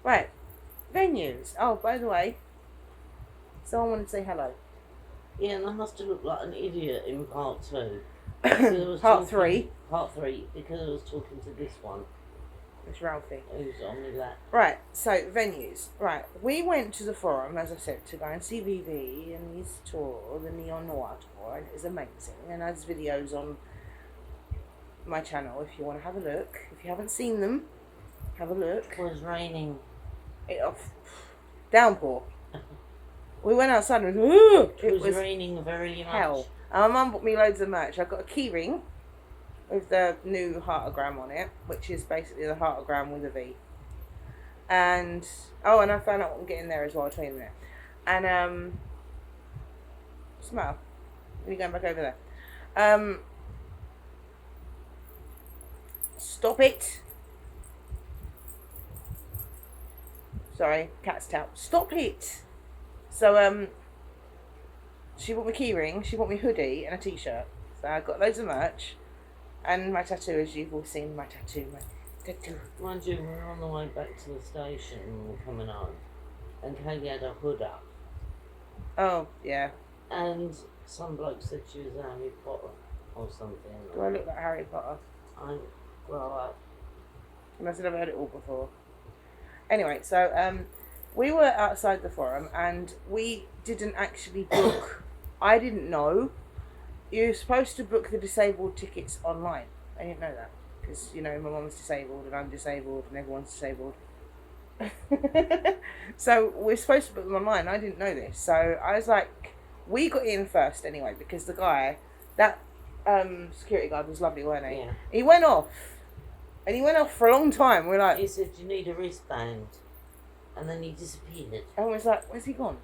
Right, venues. Oh, by the way, someone wanted to say hello. Yeah, and I must have looked like an idiot in part two. Because I was Part talking, 3. Part three, because I was talking to this one It's Ralphie. who's on my lap. Right, so venues. Right, we went to the Forum, as I said, to go and see Vivi and his tour, the Neon Noir tour, and it was amazing. And there's videos on my channel if you want to have a look. If you haven't seen them, have a look. It was raining. Downpour. We went outside and it was raining very hell. much. And my mum bought me loads of merch. I got a key ring with the new heartogram on it, which is basically the heartogram with a V. And and I found out what I'm getting there as well, between there. And smell. Are you going back over there? Stop it. Sorry, cat's towel. Stop it. So she bought me key ring, she bought me hoodie and a t-shirt. So I got loads of merch. And my tattoo, as you've all seen, my tattoo. Mind you, we were on the way back to the station and we were coming home. And Kaylee had her hood up. Oh, yeah. And some bloke said she was Harry Potter or something. Do I look like Harry Potter? Well, I must have heard it all before. Anyway, so we were outside the Forum and we didn't actually book. I didn't know. You're supposed to book the disabled tickets online. I didn't know that because, you know, my mum's disabled and I'm disabled and everyone's disabled. So we're supposed to book them online. I didn't know this. So I was like, we got in first anyway because the guy, that security guard was lovely, weren't he? yeah. He went off. And he went off for a long time. We're like... He said, you need a wristband. And then he disappeared. And we was like, where's he gone?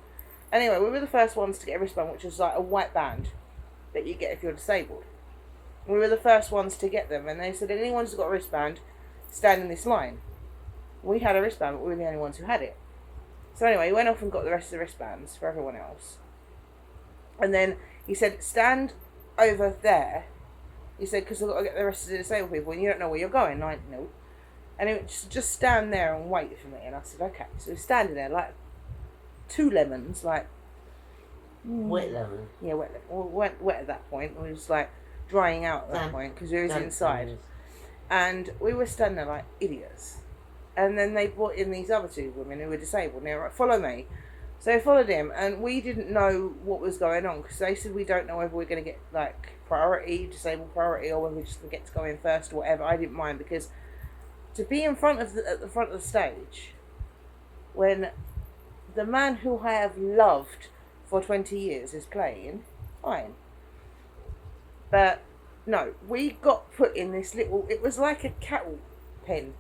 Anyway, we were the first ones to get a wristband, which was like a white band that you get if you're disabled. We were the first ones to get them. And they said, anyone who's got a wristband, stand in this line. We had a wristband, but we were the only ones who had it. So anyway, he went off and got the rest of the wristbands for everyone else. And then he said, stand over there. He said, because I've got to get the rest of the disabled people, and you don't know where you're going. And I went, no. And he went, just stand there and wait for me. And I said, okay. So we're standing there, like, 2 lemons, like... Wet lemon. Yeah, wet lemon. Well, wet at that point. We was, like, drying out at that point, because we was inside. Lemons. And we were standing there like idiots. And then they brought in these other 2 women who were disabled. And they were like, follow me. So they followed him, and we didn't know what was going on, because they said we don't know whether we're going to get, like, priority, disabled priority, or whether we just get to go in first or whatever. I didn't mind, because to be in front of at the front of the stage when the man who I have loved for 20 years is playing, fine. But no, we got put in this little, it was like a cattle pen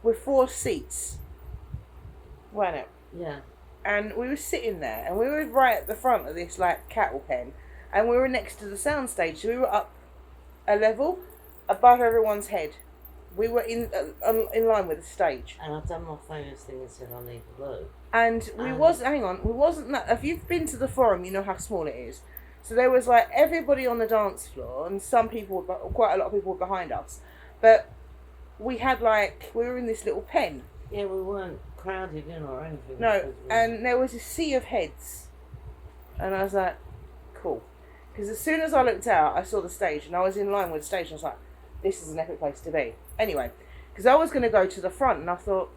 with 4 seats, weren't it? Yeah. And we were sitting there, and we were right at the front of this like cattle pen, and we were next to the sound stage, so we were up a level above everyone's head. We were in line with the stage. And I've done my famous thing and said I need blue. And we wasn't that. If you've been to the Forum, you know how small it is. So there was like everybody on the dance floor, and some people, quite a lot of people were behind us, but we had like we were in this little pen. Yeah, we weren't crowded in or anything. No, and there was a sea of heads, and I was like, cool, because as soon as I looked out, I saw the stage, and I was in line with the stage, and I was like, this is an epic place to be. Anyway, because I was going to go to the front, and I thought,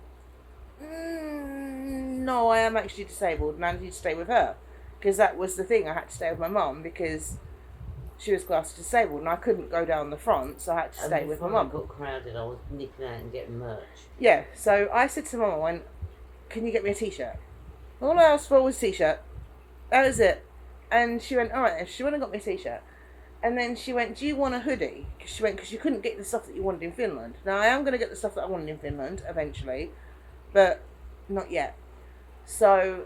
no, I am actually disabled, and I need to stay with her, because that was the thing. I had to stay with my mum because she was classed as disabled, and I couldn't go down the front, so I had to stay with my mum. When I got crowded, I was nipping out and getting merch. Yeah, so I said to Mum, I went, can you get me a t-shirt? All I asked for was a t-shirt. That was it. And she went, alright, she went and got me a t-shirt. And then she went, do you want a hoodie? Because she went, because you couldn't get the stuff that you wanted in Finland. Now, I am going to get the stuff that I wanted in Finland, eventually, but not yet. So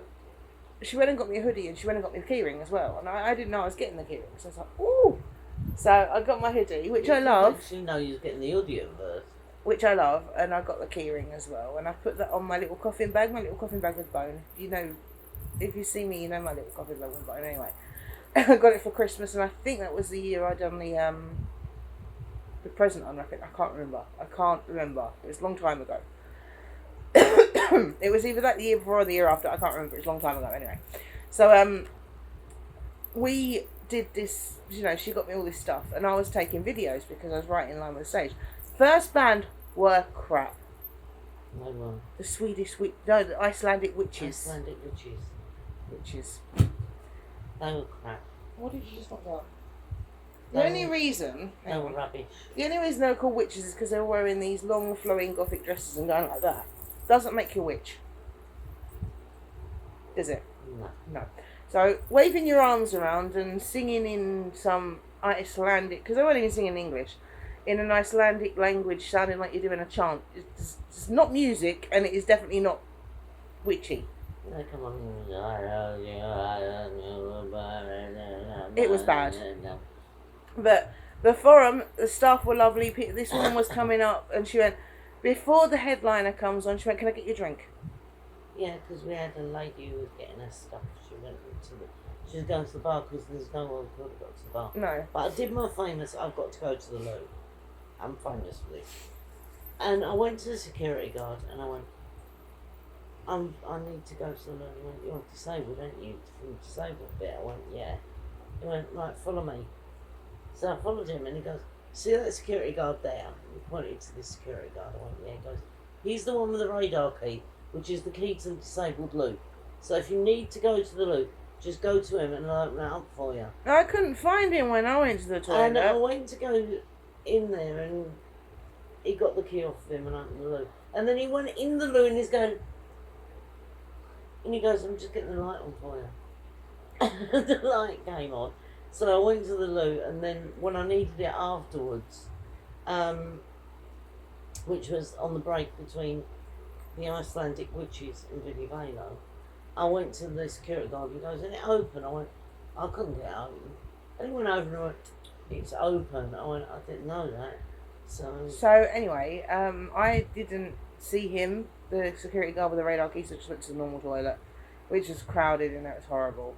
she went and got me a hoodie, and she went and got me a keyring as well. And I didn't know I was getting the keyring, so I was like, ooh. So I got my hoodie, which I love. Actually, no, you was getting the audio first. Which I love, and I got the keyring as well. And I put that on my little coffin bag with bone. You know, if you see me, you know my little coffin bag with bone anyway. I got it for Christmas, and I think that was the year I done the present on. I can't remember. It was a long time ago. It was either that the year before or the year after. I can't remember. It was a long time ago. Anyway, so we did this. You know, she got me all this stuff, and I was taking videos because I was right in line with the stage. First band were crap. No one. The the Icelandic witches. Icelandic witches. Witches. They were crap. What did you just talk about? They The only were- reason. They were rubbish. The only reason they're called witches is because they were wearing these long flowing gothic dresses and going like that. Doesn't make you a witch. Does it? No. No. So waving your arms around and singing in some Icelandic, because they weren't even singing in English, in an Icelandic language sounding like you're doing a chant. It's not music, and it is definitely not witchy. They come on. It was bad. But the forum, the staff were lovely. This woman was coming up and she went, before the headliner comes on, she went, can I get you a drink? Yeah, because we had a lady who was getting her stuff. She went to the. She was going to the bar because there's no one could have got to the bar. No. But I did my famous. I've got to go to the loo. I'm famous for this. And I went to the security guard and I went. I need to go to the loo. He went, you're disabled, aren't you? From the disabled bit. I went, yeah. He went, right, follow me. So I followed him and he goes, see that security guard there? He pointed to the security guard. I went, yeah. He goes, he's the one with the radar key, which is the key to the disabled loo. So if you need to go to the loo, just go to him and I'll open it up for you. I couldn't find him when I went to the toilet. And I went to go in there and he got the key off of him and opened the loo. And then he went in the loo and he's going, and he goes, I'm just getting the light on for you. The light came on. So I went to the loo and then when I needed it afterwards, which was on the break between the Icelandic witches and Vinnie Valo, I went to the security guard and he goes, is it open? I went, I couldn't get it open. And he went over and went, it's open. I went, I didn't know that. So anyway, I didn't see him, the security guard with the radar key, so I just went to the normal toilet, which was crowded and that was horrible.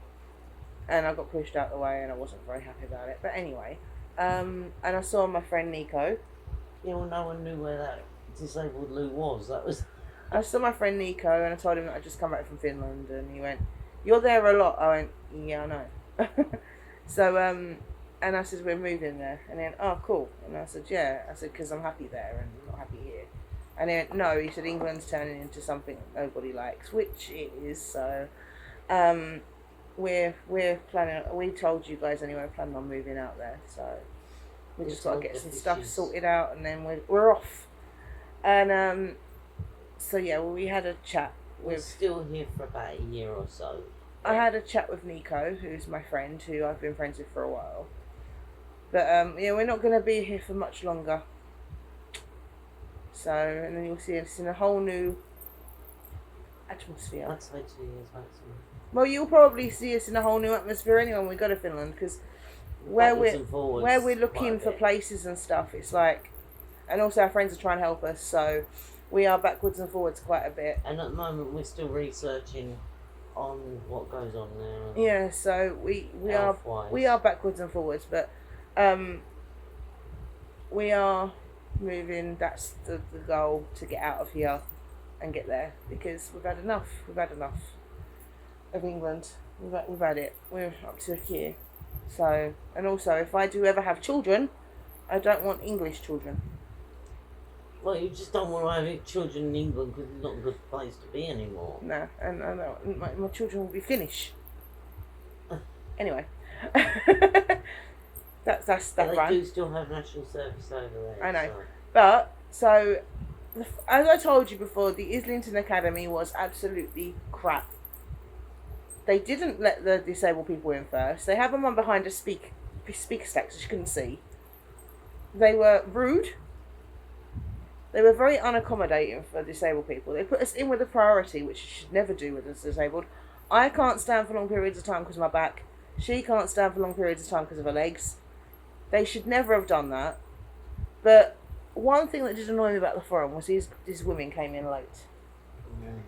And I got pushed out the way and I wasn't very happy about it. But anyway, and I saw my friend Nico. Yeah, well, no one knew where that disabled loo was. That was. I saw my friend Nico and I told him that I'd just come back from Finland and he went, you're there a lot? I went, yeah, I know. So, and I said, we're moving there. And he went, oh, cool. And I said, yeah. I said, because I'm happy there and I'm not happy here. And he went, no. He said, England's turning into something that nobody likes, which it is. So, we're planning, we told you guys anyway, we're planning on moving out there. So, we just got to get some stuff sorted out and then we're off. And, so yeah, well, we had a chat with... We're still here for about a year or so. I had a chat with Nico, who's my friend, who I've been friends with for a while. But, yeah, we're not going to be here for much longer. So, and then you'll see us in a whole new atmosphere. I'd say 2 years maximum. Well, you'll probably see us in a whole new atmosphere anyway when we go to Finland, because where we're looking for places and stuff, it's like... And also our friends are trying to help us, so... We are backwards and forwards quite a bit. And at the moment we're still researching on what goes on there. Yeah, so we are backwards and forwards, but we are moving. That's the goal, to get out of here and get there, because we've had enough. We've had enough of England. We've had it. We're up to here. So, and also, if I do ever have children, I don't want English children. Well, you just don't want to have children in England because it's not a good place to be anymore. No, and I know my children will be Finnish. Anyway, that's that They one. do still have national service over there. I know. So. But so, as I told you before, the Islington Academy was absolutely crap. They didn't let the disabled people in first. They had them on behind a speaker stack so she couldn't see. They were rude. They were very unaccommodating for disabled people. They put us in with a priority, which you should never do with us disabled. I can't stand for long periods of time because of my back. She can't stand for long periods of time because of her legs. They should never have done that. But one thing that did annoy me about the forum was these women came in late. Mm.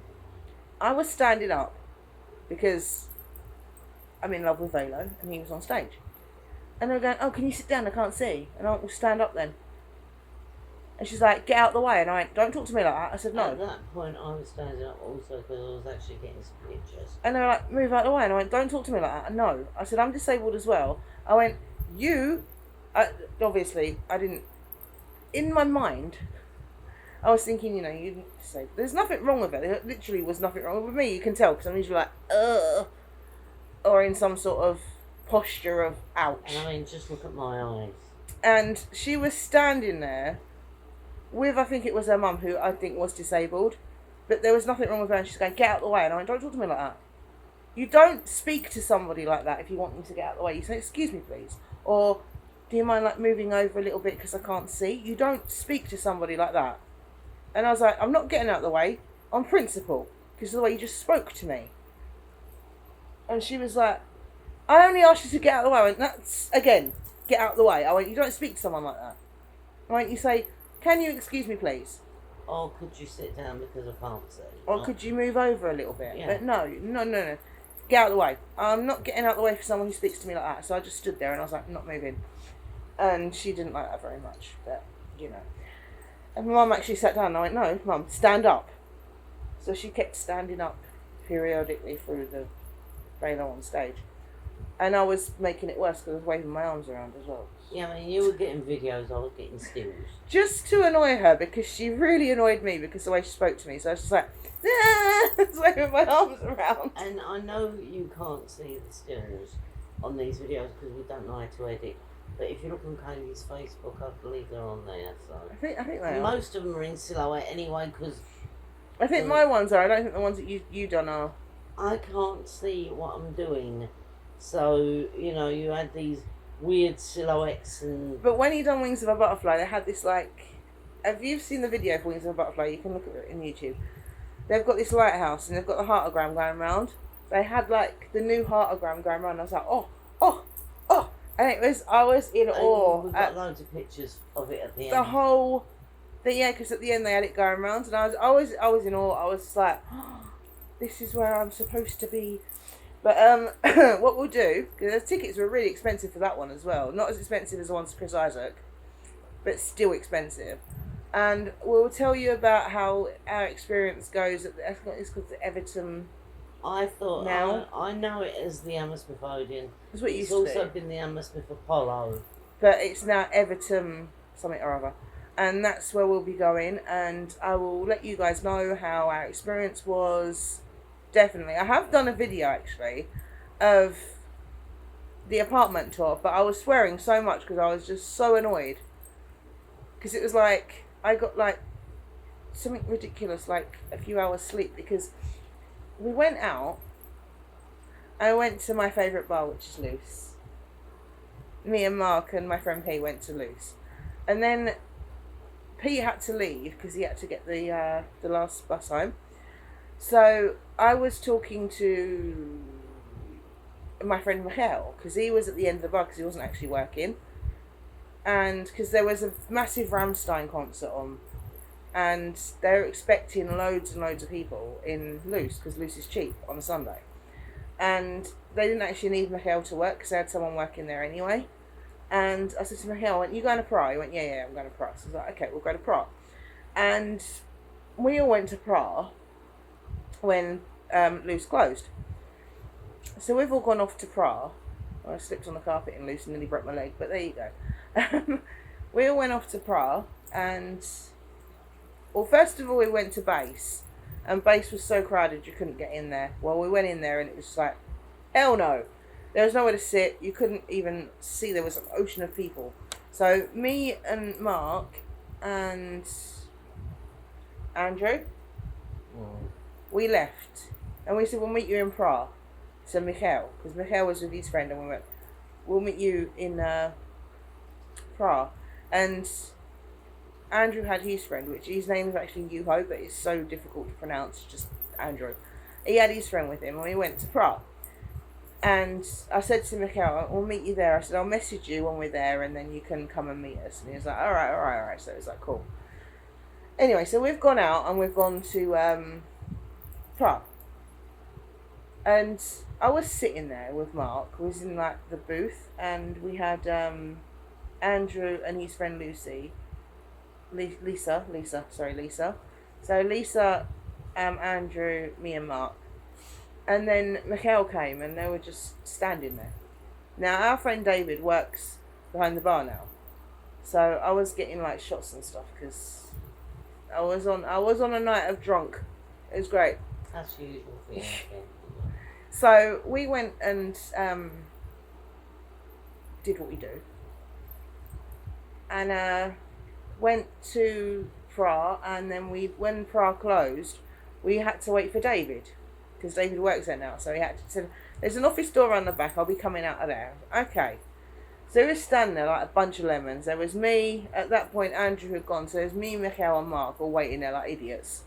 I was standing up because I'm in love with Valo and he was on stage. And they were going, oh, can you sit down? I can't see. And I went, well, stand up then. And she's like, get out the way. And I went, don't talk to me like that. I said, no. At that point, I was standing up also because I was actually getting some pictures. And they were like, move out the way. And I went, don't talk to me like that. No. I said, I'm disabled as well. I went, obviously, I didn't, in my mind, I was thinking, you didn't say, there's nothing wrong with it. There literally was nothing wrong with me. You can tell because I'm usually like, ugh, or in some sort of posture of ouch. And I mean, just look at my eyes. And she was standing there with, I think it was her mum, who I think was disabled, but there was nothing wrong with her, and she's going, get out the way. And I went, don't talk to me like that. You don't speak to somebody like that if you want them to get out of the way. You say, excuse me, please. Or, do you mind like moving over a little bit because I can't see? You don't speak to somebody like that. And I was like, I'm not getting out of the way on principle because of the way you just spoke to me. And she was like, I only asked you to get out of the way. I went, that's, again, get out of the way. I went, you don't speak to someone like that. I went, you say, can you excuse me, please? Or could you sit down because I can't see? Or could you move over a little bit? Yeah. But no. Get out of the way. I'm not getting out of the way for someone who speaks to me like that. So I just stood there and I was like, not moving. And she didn't like that very much. But, And my mum actually sat down and I went, no, Mum, stand up. So she kept standing up periodically through the trailer on stage. And I was making it worse because I was waving my arms around as well. Yeah, I mean, you were getting videos, I was getting stills. Just to annoy her because she really annoyed me because the way she spoke to me. So I was just like, just waving my arms around. And I know you can't see the stills on these videos because we don't know how to edit. But if you look on Kaylee's Facebook, I believe they're on there. So I think they are. Most of them are in silhouette anyway because I think my ones are. I don't think the ones that you done are. I can't see what I'm doing. So, you had these weird silhouettes and... But when he done Wings of a Butterfly, they had this if you've seen the video for Wings of a Butterfly, you can look at it in YouTube. They've got this lighthouse and they've got the heartogram going round. They had the new heartogram going round. I was like, oh. And I was in awe. We've got loads of pictures of it at the end. The whole thing, yeah, because at the end they had it going round, and I was in awe. I was like, oh, this is where I'm supposed to be. But what we'll do, because the tickets were really expensive for that one as well. Not as expensive as the ones for Chris Isaak, but still expensive. And we'll tell you about how our experience goes at it's called the Everton. I thought Now I know it as the Hammersmith Odeon. That's what it It's used to also be. been the Hammersmith Apollo. But it's now Everton something or other. And that's where we'll be going. And I will let you guys know how our experience was. Definitely. I have done a video actually of the apartment tour. But I was swearing so much because I was just so annoyed. Because it was I got something ridiculous, a few hours sleep. Because we went out. I went to my favourite bar, which is Loose. Me and Mark and my friend P went to Loose. And then P had to leave because he had to get the last bus home. So I was talking to my friend Michael because he was at the end of the bar because he wasn't actually working. And because there was a massive Rammstein concert on. And they were expecting loads and loads of people in Loose because Loose is cheap on a Sunday. And they didn't actually need Michael to work because they had someone working there anyway. And I said to Michael, I went, you going to Prague? He went, yeah, I'm going to Prague. So I was like, okay, we'll go to Prague. And we all went to Prague when Loose closed. So we've all gone off to Prague. I slipped on the carpet in Loose and nearly broke my leg, but there you go. We all went off to Prague and... Well, first of all, we went to Base. And Base was so crowded you couldn't get in there. Well, we went in there and it was like, hell no. There was nowhere to sit. You couldn't even see. There was an ocean of people. So me and Mark and Andrew, we left. And we said, we'll meet you in Prague. So Michael, because Michael was with his friend and we went, we'll meet you in Prague. And Andrew had his friend, which his name is actually Yuho, but it's so difficult to pronounce, just Andrew. He had his friend with him and we went to Prague. And I said to Michael, we'll meet you there. I said, I'll message you when we're there and then you can come and meet us. And he was like, all right. So it was like, cool. Anyway, so we've gone out and we've gone to Prague. And I was sitting there with Mark. We was in the booth and we had Andrew and his friend Lucy Lisa. So Lisa, Andrew, me and Mark. And then Mikhail came and they were just standing there. Now our friend David works behind the bar now. So I was getting like shots and stuff because I was on a night of drunk. It was great. That's usual for you. So we went and did what we do. And went to Pra, and then when Pra closed, we had to wait for David because David works there now. So he had to say, "There's an office door around the back. I'll be coming out of there." Okay. So we were standing there like a bunch of lemons. There was me at that point. Andrew had gone, so there was me, Mikhail, and Mark all waiting there like idiots,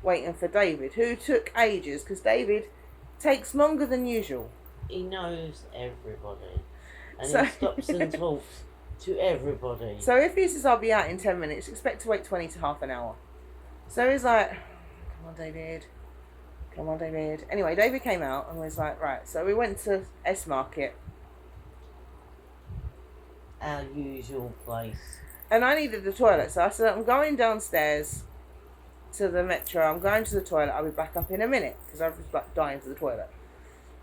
waiting for David, who took ages because David takes longer than usual. He knows everybody, and So- he stops and talks to everybody. So if he says I'll be out in 10 minutes, expect to wait 20 to half an hour. So he's like, come on David. Anyway, David came out and was like, right. So we went to S Market. Our usual place. And I needed the toilet. So I said, I'm going downstairs to the metro. I'm going to the toilet. I'll be back up in a minute. Because I was like dying for the toilet.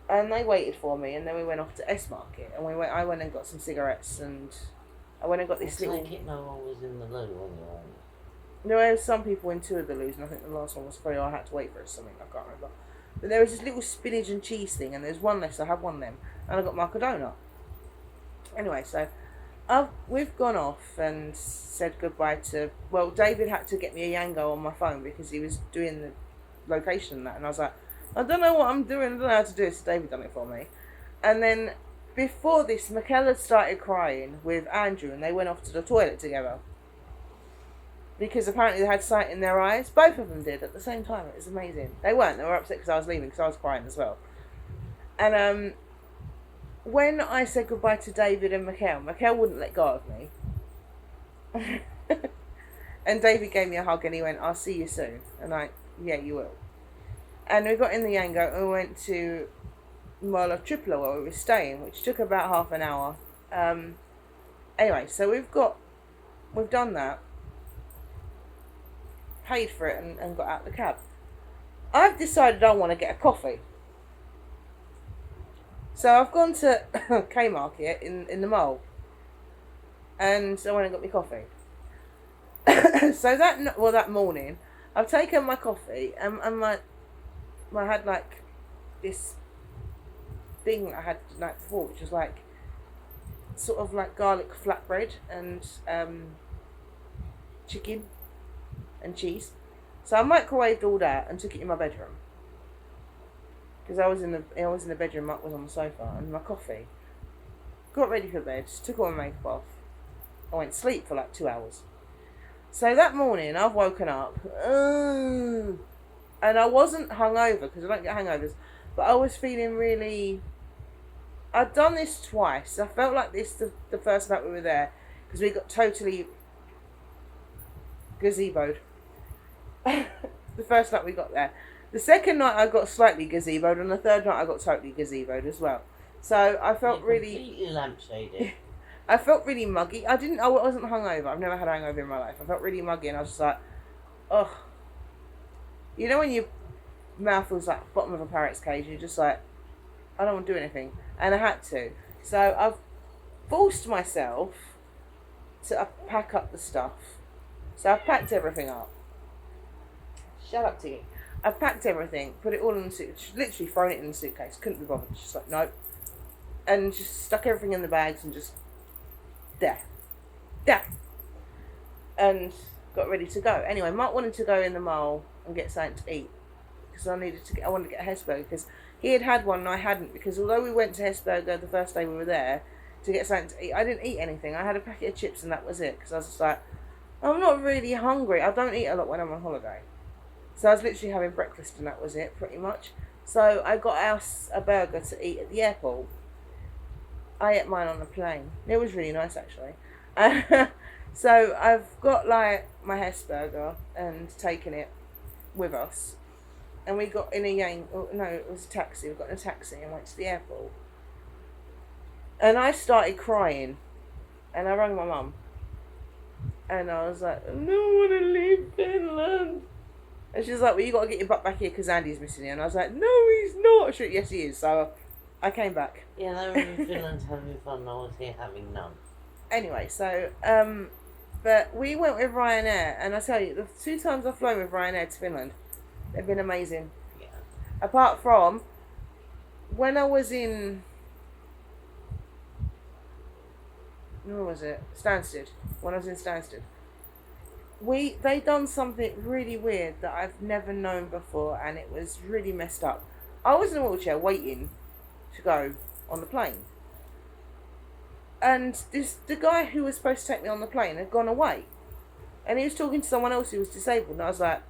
And they waited for me. And then we went off to S Market. And I went and got some cigarettes. And I went and got this I little... take it no one was in the loo on your own. There were some people in two of the loos, and I think the last one was free. I had to wait for something, I can't remember. But there was this little spinach and cheese thing, and there's one left, so I had one of them, and I got Mark a donut. Anyway, so we've gone off and said goodbye to... Well, David had to get me a Yango on my phone because he was doing the location and that, and I was like, I don't know what I'm doing, I don't know how to do it, so David done it for me. And then before this, Michaela started crying with Andrew, and they went off to the toilet together. Because apparently they had sight in their eyes. Both of them did at the same time. It was amazing. They weren't. They were upset because I was leaving because I was crying as well. And when I said goodbye to David and Mikhail wouldn't let go of me. And David gave me a hug and he went, I'll see you soon. And I, yeah, you will. And we got in the Yango and we went to Mall of Tripler where we were staying, which took about half an hour. Anyway, so we've done that. Paid for it and got out the cab. I've decided I want to get a coffee. So I've gone to Kmarket in the mall. And I went and got me coffee. So that morning, I've taken my coffee and I had like this thing I had the night before, which was like sort of like garlic flatbread and chicken and cheese. So I microwaved all that and took it in my bedroom. Because I was in the bedroom, Mark was on the sofa, and my coffee. Got ready for bed, took all my makeup off. I went to sleep for like 2 hours. So that morning I've woken up and I wasn't hungover because I don't get hangovers, but I was feeling really... I'd done this twice. I felt like this the first night we were there because we got totally gazeboed. The first night we got there. The second night I got slightly gazeboed, and the third night I got totally gazeboed as well. So I felt really completely lampshaded. I felt really muggy. I wasn't hungover. I've never had a hangover in my life. I felt really muggy, and I was just like, oh. You know when your mouth feels like the bottom of a parrot's cage, and you're just like, I don't want to do anything, and I had to. So I've forced myself to pack up the stuff. So I've packed everything up. Shut up, Tiggy. I've packed everything, put it all in the suitcase, literally thrown it in the suitcase, couldn't be bothered, just like, nope. And just stuck everything in the bags and just, there. And got ready to go. Anyway, Mark wanted to go in the mall and get something to eat, because I wanted to get a Hesburger, because he had one and I hadn't, because although we went to Hesburger the first day we were there to get something to eat, I didn't eat anything. I had a packet of chips and that was it, because I was just like, I'm not really hungry. I don't eat a lot when I'm on holiday. So I was literally having breakfast and that was it, pretty much. So I got us a burger to eat at the airport. I ate mine on the plane. It was really nice, actually. So I've got like my Hesburger and taken it with us. And we got in it was a taxi. We got in a taxi and went to the airport. And I started crying. And I rang my mum. And I was like, I don't want to leave Finland. And she's like, well, you got to get your butt back here because Andy's missing you. And I was like, no, he's not. She went, yes, he is. So I came back. Yeah, they were in Finland having fun. I was here having none. Anyway, so, but we went with Ryanair. And I tell you, the 2 times I've flown with Ryanair to Finland, they've been amazing. Yeah. Apart from when I was in, where was it? Stansted. When I was in Stansted. They done something really weird that I've never known before, and it was really messed up. I was in a wheelchair waiting to go on the plane, and the guy who was supposed to take me on the plane had gone away, and he was talking to someone else who was disabled, and I was like.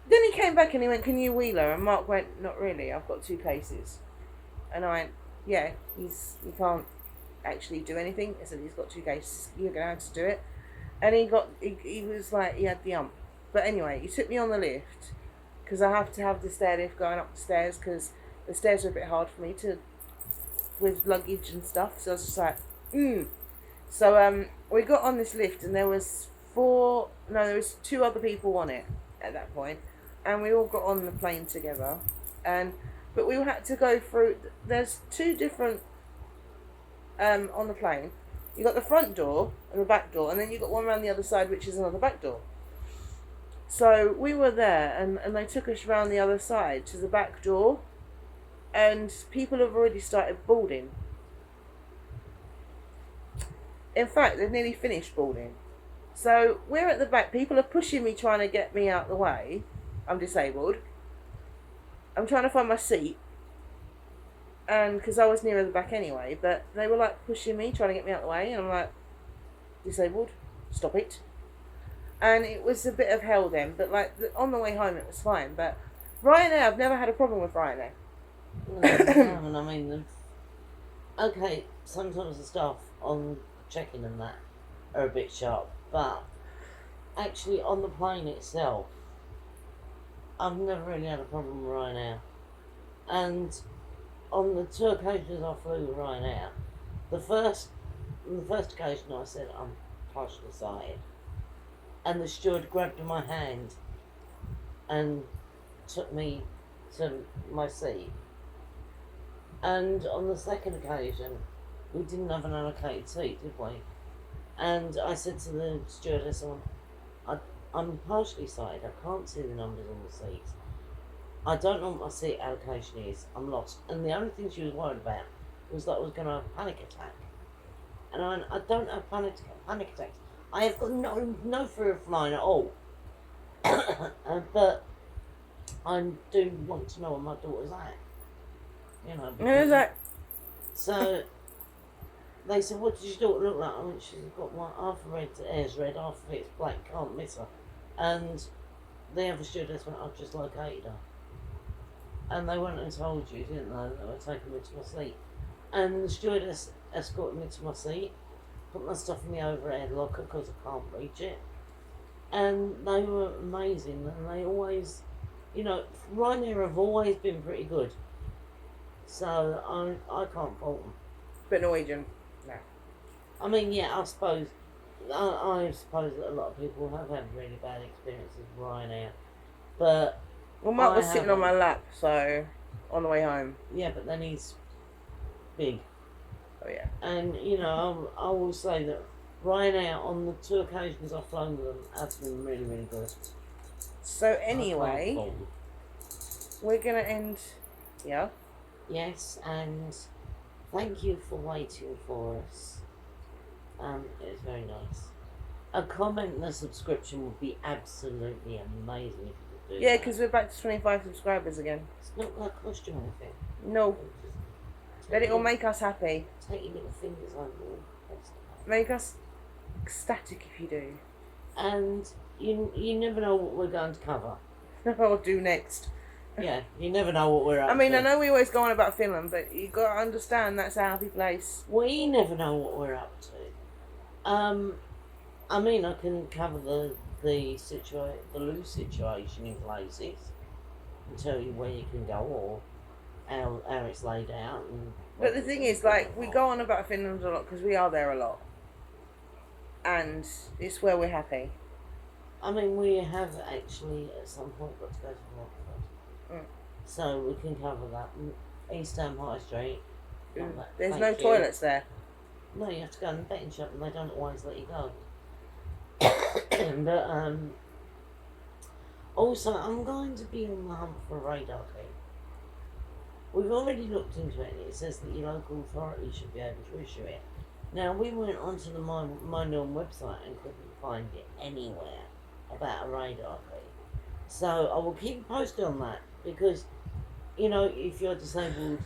Then he came back and he went, "Can you wheel her?" And Mark went, "Not really. I've got 2 cases." And I went, "Yeah, he can't actually do anything." I said, "He's got 2 cases. You're gonna have to do it." And he was like, he had the ump. But anyway, he took me on the lift because I have to have the stair lift going up the stairs because the stairs are a bit hard for me with luggage and stuff. So I was just like, So we got on this lift and there was 2 other people on it at that point. And we all got on the plane together, but we had to go through. There's 2 different on the plane. You got the front door and the back door, and then you got one around the other side, which is another back door. So we were there, and they took us around the other side to the back door, and people have already started boarding. In fact, they've nearly finished boarding. So we're at the back. People are pushing me, trying to get me out the way. I'm disabled. I'm trying to find my seat, and because I was nearer the back anyway, but they were like pushing me, trying to get me out the way, and I'm like, disabled, stop it. And it was a bit of hell then, but like on the way home it was fine. But Ryanair, I've never had a problem with Ryanair. And I mean, okay, sometimes the staff on check-in and that are a bit sharp, but actually on the plane itself, I've never really had a problem with Ryanair. And on the 2 occasions I flew with Ryanair, on the first occasion I said I'm partially sighted, and the steward grabbed my hand and took me to my seat. And on the second occasion, we didn't have an allocated seat, did we? And I said to the stewardess, I'm partially sighted, I can't see the numbers on the seats. I don't know what my seat allocation is, I'm lost. And the only thing she was worried about was that I was going to have a panic attack. And I don't have panic attacks. I have got no fear of flying at all. But I do want to know where my daughter's at. You know. Who's that? So they said, "What does your daughter look like?" I mean, she's got half of red hair's red, half of it's black, can't miss her. And the other stewardess went, "I've just located her." And they went and told you, didn't they? They were taking me to my seat. And the stewardess escorted me to my seat, put my stuff in the overhead locker because I can't reach it. And they were amazing, and they always, Ryanair have always been pretty good. So I can't fault them. But Norwegian, no. I mean, yeah, I suppose that a lot of people have had really bad experiences with Ryanair, but well, Mark was sitting on my lap, so on the way home. Yeah, but then he's big. Oh yeah. And I will say that Ryanair on the 2 occasions I've flown with them has been really, really good. So anyway, we're gonna end. Yeah. Yes, and thank you for waiting for us. It was very nice. A comment and a subscription would be absolutely amazing if you could do Yeah, that. because we're back to 25 subscribers again. It's not going to cost you anything. No, but it will make us happy. Take your little fingers over all. Make us ecstatic if you do. And you never know what we're going to cover. Or do next. Yeah, you never know what we're up to. I mean, I know we always go on about Finland, but you got to understand that's a happy place. We never know what we're up to. I mean, I can cover the loose situation in places and tell you where you can go or how it's laid out and But the thing is, like, we go on about Finland a lot because we are there a lot. And it's where we're happy. I mean, we have actually at some point got to go to Watford. So we can cover that. East Ham High Street. There's no toilets there. No, you have to go in the betting shop and they don't always let you go. But, also, I'm going to be on the hunt for a radar key. We've already looked into it and it says that your local authority should be able to issue it. Now, we went onto the MyNorm website and couldn't find it anywhere about a radar key. So, I will keep you posted on that because, you know, if you're disabled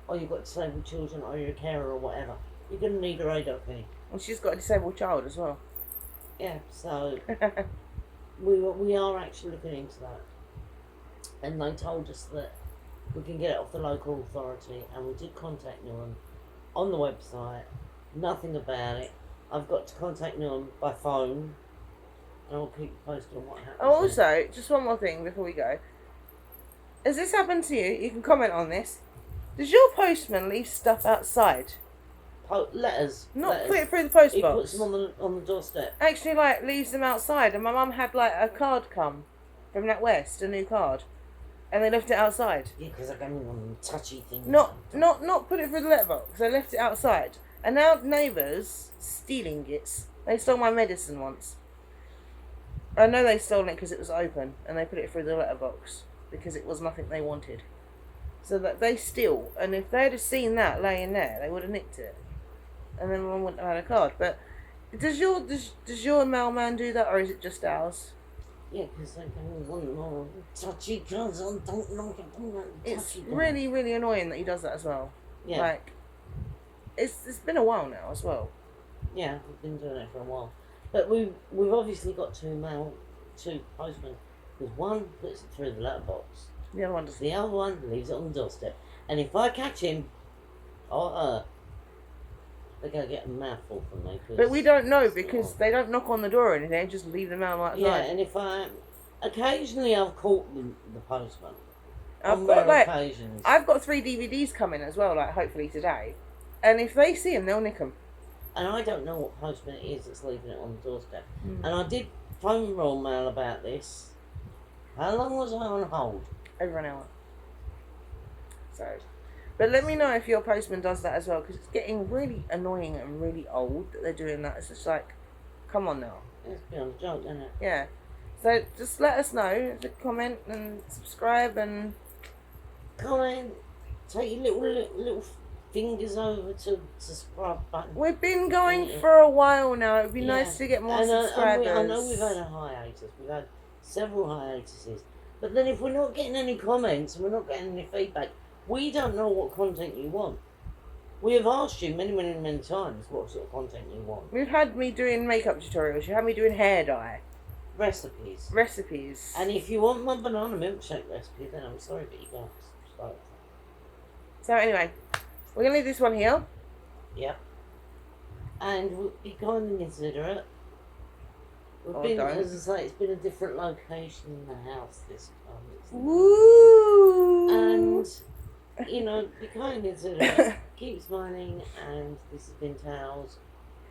or you've got disabled children or you're a carer or whatever, you're going to need a radar key. And she's got a disabled child as well. Yeah, so we are actually looking into that. And they told us that we can get it off the local authority, and we did contact Newham on the website. Nothing about it. I've got to contact Newham by phone, and I'll keep you posted on what happens. Oh, also, just one more thing before we go. Has this happened to you? You can comment on this. Does your postman leave stuff outside? Letters. Put it through the post He box. puts them on the doorstep. Actually, like, leaves them outside. And my mum had, like, a card come from NatWest, a new card. And they left it outside. Yeah, because I gave me one of them touchy things. Not put it through the letterbox. They left it outside. And now neighbours stealing it. They stole my medicine once. I know they stole it because it was open. And they put it through the letterbox. Because it was nothing they wanted. So that they steal. And if they'd have seen that laying there, they would have nicked it. And then one wouldn't have had a card. But does your mailman do that, or is it just ours? Yeah, because they don't want more touchy cards on. Don't knock it. It's really, really annoying that he does that as well. Yeah. Like, it's been a while now as well. Yeah, we've been doing it for a while. But we've obviously got two postmen. Because one puts it through the letterbox. The other one doesn't. The other one leaves it on the doorstep. And if I catch him, or her, they're going to get a mouthful from me. But we don't know because they don't knock on the door or anything. They just leave them out outside. Yeah, and if occasionally I've caught the postman. I've got 3 DVDs coming as well, like hopefully today. And if they see them, they'll nick them. And I don't know what postman it is that's leaving it on the doorstep. And I did phone Royal Mail about this. How long was I on hold? Over an hour. So, but let me know if your postman does that as well, because it's getting really annoying and really old that they're doing that. It's just like, come on now. It's beyond a joke, isn't it? Yeah. So just let us know. Just comment and subscribe and comment. Take your little fingers over to the subscribe button. We've been going for a while now. It'd be nice to get more subscribers. I know we've had a hiatus. We've had several hiatuses. But then if we're not getting any comments and we're not getting any feedback, we don't know what content you want. We have asked you many, many, many times what sort of content you want. We've had me doing makeup tutorials. You had me doing hair dye. Recipes. And if you want my banana milkshake recipe, then I'm sorry, but you can't subscribe. So anyway, we're going to leave this one here. Yep. And we'll be kind and considerate. As I say, it's been a different location in the house this time. Woo! And, you know, be kind and considerate. Keep smiling. And this has been Towels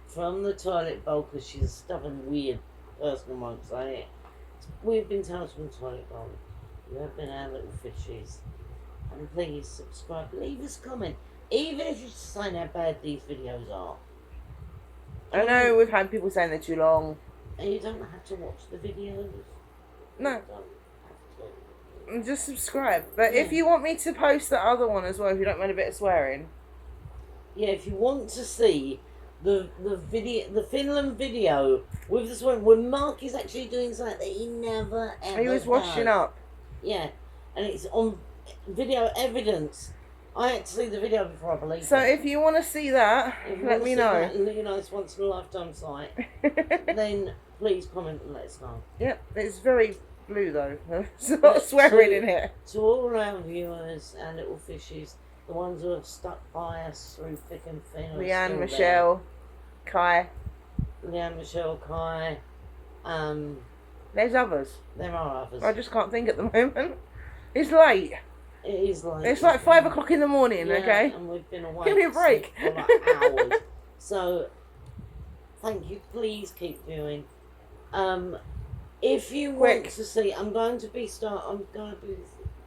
from the toilet bowl, because she's a stubborn, weird person and won't say it. We've been Towels from the toilet bowl. You have been our little fishies. And please subscribe. Leave us a comment. Even if you're just saying how bad these videos are. I know we've had people saying they're too long. And you don't have to watch the videos. No. You don't have to. Just subscribe. But if you want me to post the other one as well, if you don't mind a bit of swearing. Yeah, if you want to see the Finland video with the swearing, when Mark is actually doing something that he never ever He was washing up. Yeah, and it's on video evidence. I had to see the video before I believed So it. if you want to see that, let me know. You know, it's once in a lifetime sight. Then please comment and let us know. Yep, it's very blue though. There's a lot of swearing in it. To all our viewers and little fishies, the ones who have stuck by us through thick and thin. Leanne, Michelle, Kai. Leanne, Michelle, Kai. There's others. There are others. I just can't think at the moment. It's late. It is like... It's like 5 o'clock in the morning, okay? And we've been away Give me a break. for like hours. So, thank you. Please keep viewing. If you want to see, I'm going to be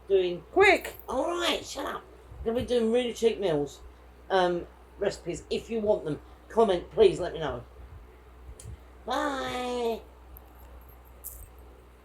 doing... Quick! Alright, shut up. I'm going to be doing really cheap meals. Recipes. If you want them, comment, please let me know. Bye.